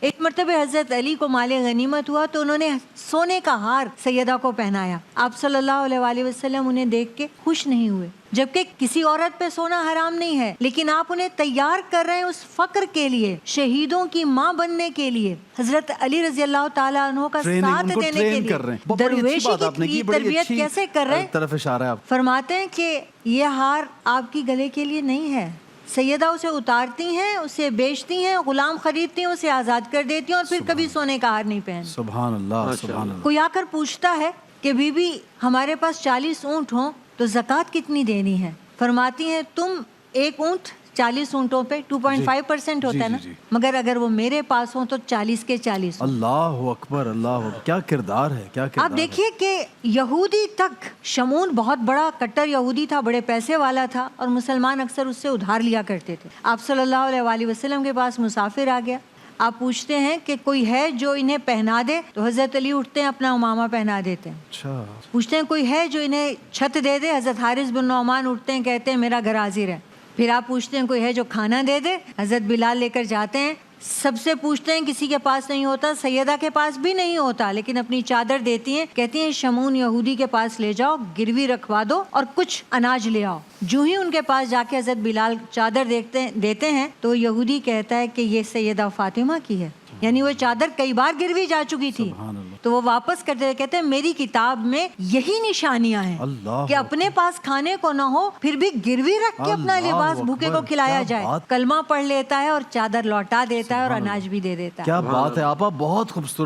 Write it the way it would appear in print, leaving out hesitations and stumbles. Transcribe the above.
ایک مرتبہ حضرت علی کو مال غنیمت ہوا تو انہوں نے سونے کا ہار سیدہ کو پہنایا. آپ صلی اللہ علیہ وآلہ وسلم انہیں دیکھ کے خوش نہیں ہوئے, جبکہ کسی عورت پہ سونا حرام نہیں ہے, لیکن آپ انہیں تیار کر رہے ہیں اس فخر کے لیے, شہیدوں کی ماں بننے کے لیے, حضرت علی رضی اللہ تعالیٰ عنہ کا ساتھ دینے کے لیے. درویشی کی تربیت کیسے کر رہے ہیں؟ فرماتے ہیں کہ یہ ہار آپ کی گلے کے لیے نہیں ہے. سیدہ اسے اتارتی ہیں, اسے بیچتی ہیں, غلام خریدتی ہیں, اسے آزاد کر دیتی ہیں اور پھر کبھی سونے کا ہار نہیں پہنتی. سبحان اللہ, سبحان اللہ. کوئی آ کر پوچھتا ہے کہ بی بی ہمارے پاس 40 اونٹ ہوں تو زکوٰۃ کتنی دینی ہے؟ فرماتی ہیں تم ایک اونٹ 40 اونٹوں پہ 2.5% ہوتا ہے نا, مگر اگر وہ میرے پاس ہوں تو 40 کے 40. اللہ اکبر, اللہ اکبر. کیا کردار ہے, کیا کردار. آپ دیکھیے کہ یہودی تک, شمون بہت بڑا کٹر یہودی تھا, بڑے پیسے والا تھا, اور مسلمان اکثر اس سے ادھار لیا کرتے تھے. آپ صلی اللہ علیہ وآلہ وسلم کے پاس مسافر آ گیا. آپ پوچھتے ہیں کہ کوئی ہے جو انہیں پہنا دے, تو حضرت علی اٹھتے ہیں, اپنا امامہ پہنا دیتے ہیں. اچھا. پوچھتے ہیں کوئی ہے جو انہیں چھت دے دے, حضرت حارث بن نعمان اٹھتے ہیں, کہتے ہیں میرا گھر حاضر ہے. پھر آپ پوچھتے ہیں کوئی ہے جو کھانا دے دے, حضرت بلال لے کر جاتے ہیں. سب سے پوچھتے ہیں, کسی کے پاس نہیں ہوتا, سیدہ کے پاس بھی نہیں ہوتا, لیکن اپنی چادر دیتی ہیں, کہتی ہیں شمون یہودی کے پاس لے جاؤ, گروی رکھوا دو اور کچھ اناج لے آؤ. جو ہی ان کے پاس جا کے حضرت بلال چادر دیتے ہیں تو یہودی کہتا ہے کہ یہ سیدہ فاطمہ کی ہے, یعنی وہ چادر کئی بار گروی جا چکی تھی. تو وہ واپس کرتے ہوئے کہتے ہیں میری کتاب میں یہی نشانیاں ہیں کہ اپنے پاس کھانے کو نہ ہو پھر بھی گروی رکھ کے اپنا لباس بھوکے کو کھلایا جائے. کلمہ پڑھ لیتا ہے اور چادر لوٹا دیتا ہے اور اناج بھی دے دیتا ہے. کیا بات ہے آپا, بہت خوبصورت.